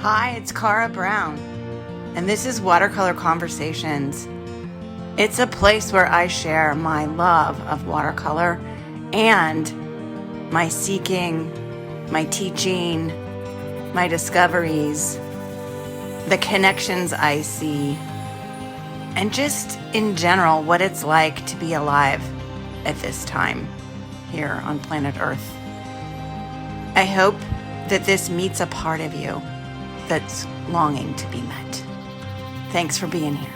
Hi, it's Cara Brown, and this is Watercolor Conversations. It's a place where I share my love of watercolor and my seeking, my teaching, my discoveries, the connections I see, and just in general what it's like to be alive at this time here on planet Earth. I hope that this meets a part of you that's longing to be met. Thanks for being here.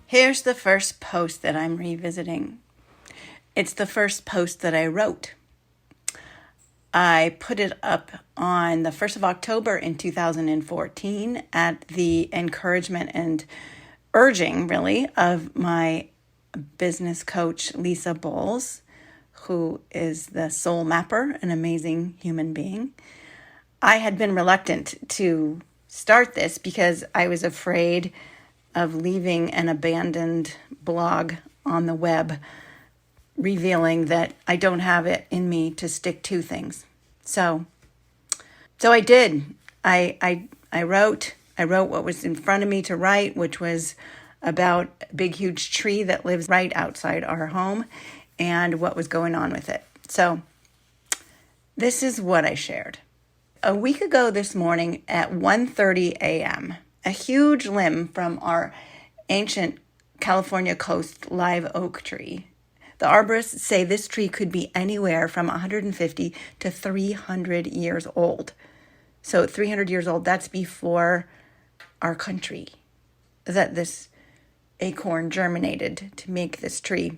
Here's the first post that I'm revisiting. It's the first post that I wrote. I put it up on the 1st of October in 2014 at the encouragement and urging, really, of my business coach, Lisa Bowles, who is the soul mapper, an amazing human being. I had been reluctant to start this because I was afraid of leaving an abandoned blog on the web revealing that I don't have it in me to stick to things. So I did. I wrote what was in front of me to write, which was about a big, huge tree that lives right outside our home and what was going on with it. So this is what I shared. A week ago this morning at 1:30 a.m., a huge limb from our ancient California coast live oak tree. The arborists say this tree could be anywhere from 150 to 300 years old. So 300 years old, that's before our country, that this acorn germinated to make this tree.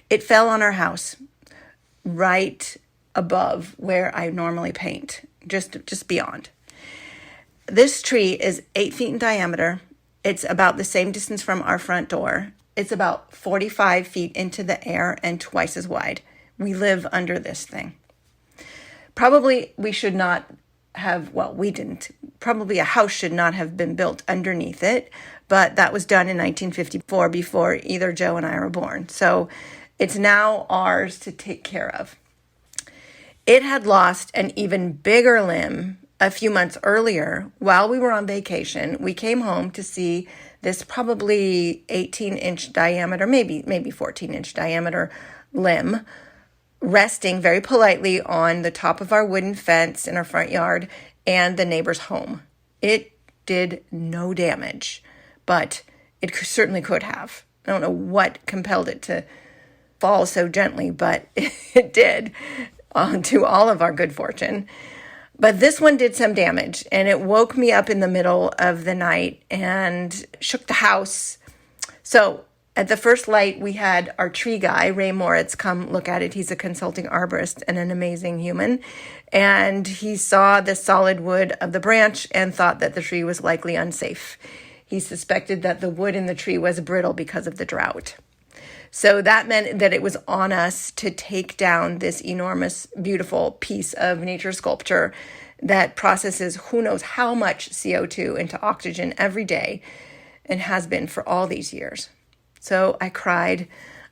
It fell on our house right above where I normally paint, just beyond. This tree is 8 feet in diameter. It's about the same distance from our front door. It's about 45 feet into the air and twice as wide. We live under this thing. Probably we should not have, we didn't. Probably a house should not have been built underneath it, but that was done in 1954 before either Joe and I were born. So it's now ours to take care of. It had lost an even bigger limb a few months earlier while we were on vacation. We came home to see this probably 18-inch diameter, maybe 14-inch diameter limb resting very politely on the top of our wooden fence in our front yard and the neighbor's home. It did no damage, but it certainly could have. I don't know what compelled it to fall so gently, but it did. To all of our good fortune. But this one did some damage, and it woke me up in the middle of the night and shook the house. So at the first light, we had our tree guy, Ray Moritz, come look at it. He's a consulting arborist and an amazing human. And he saw the solid wood of the branch and thought that the tree was likely unsafe. He suspected that the wood in the tree was brittle because of the drought. So that meant that it was on us to take down this enormous, beautiful piece of nature sculpture that processes who knows how much CO2 into oxygen every day and has been for all these years. So I cried.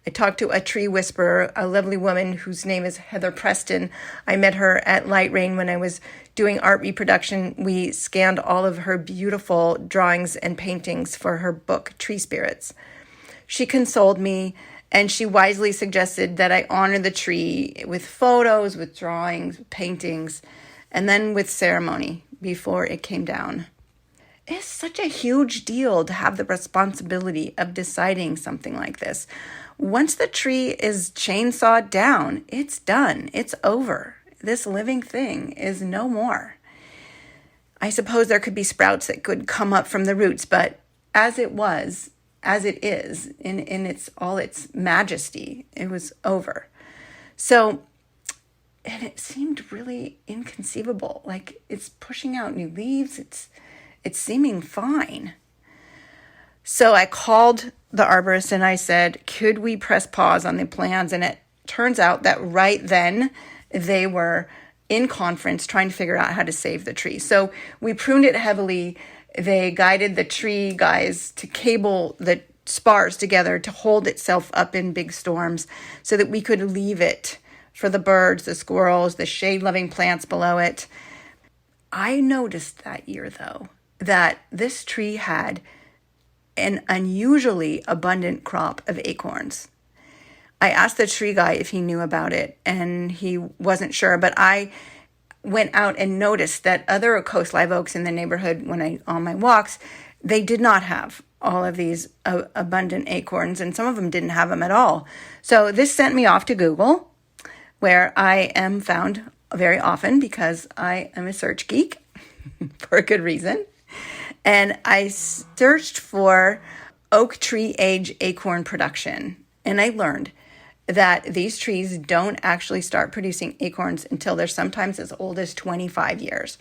I talked to a tree whisperer, a lovely woman whose name is Heather Preston. I met her at Light Rain when I was doing art reproduction. We scanned all of her beautiful drawings and paintings for her book, Tree Spirits. She consoled me, and she wisely suggested that I honor the tree with photos, with drawings, paintings, and then with ceremony before it came down. It's such a huge deal to have the responsibility of deciding something like this. Once the tree is chainsawed down, it's done. It's over. This living thing is no more. I suppose there could be sprouts that could come up from the roots, but as it is, in its majesty, it was over. So, and it seemed really inconceivable. Like it's pushing out new leaves. It's seeming fine. So I called the arborist and I said, could we press pause on the plans? And it turns out that right then they were in conference trying to figure out how to save the tree. So we pruned it heavily. They guided the tree guys to cable the spars together to hold itself up in big storms so that we could leave it for the birds, the squirrels, the shade-loving plants below it. I noticed that year, though, that this tree had an unusually abundant crop of acorns. I asked the tree guy if he knew about it, and he wasn't sure, but I went out and noticed that other coast live oaks in the neighborhood, on my walks, they did not have all of these abundant acorns, and some of them didn't have them at all. So this sent me off to Google, where I am found very often because I am a search geek for a good reason. And I searched for oak tree age acorn production, and I learned that these trees don't actually start producing acorns until they're sometimes as old as 25 years.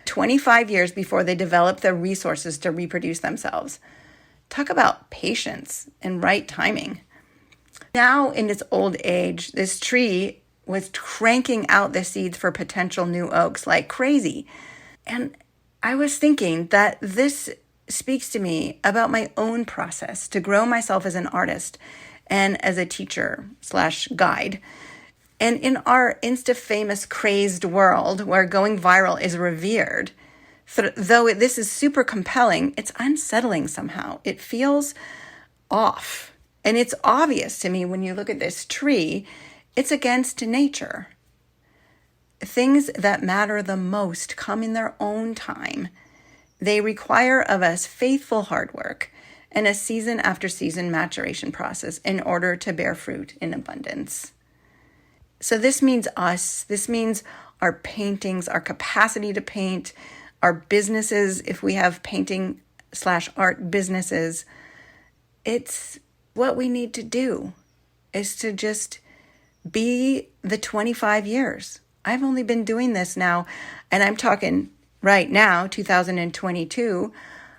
25 years before they develop the resources to reproduce themselves. Talk about patience and right timing. Now, in its old age, this tree was cranking out the seeds for potential new oaks like crazy. And I was thinking that this speaks to me about my own process to grow myself as an artist and as a teacher/guide. And in our Insta-famous crazed world where going viral is revered, though this is super compelling, it's unsettling somehow. It feels off. And it's obvious to me when you look at this tree, it's against nature. Things that matter the most come in their own time. They require of us faithful hard work and a season after season maturation process in order to bear fruit in abundance. So this means us. This means our paintings, our capacity to paint, our businesses, if we have painting/art businesses. It's what we need to do is to just be the 25 years. I've only been doing this now, and I'm talking right now, 2022,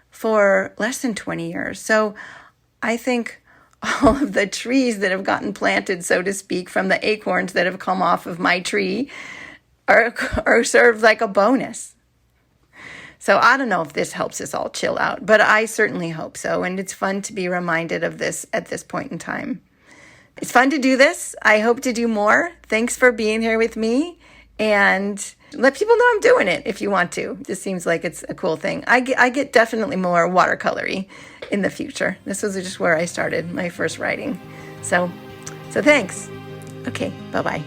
for less than 20 years. So I think all of the trees that have gotten planted, so to speak, from the acorns that have come off of my tree are served like a bonus. So I don't know if this helps us all chill out, but I certainly hope so. And it's fun to be reminded of this at this point in time. It's fun to do this. I hope to do more. Thanks for being here with me. And let people know I'm doing it if you want to. This seems like it's a cool thing. I get definitely more watercolory in the future. This was just where I started my first writing. So thanks. Okay, bye-bye.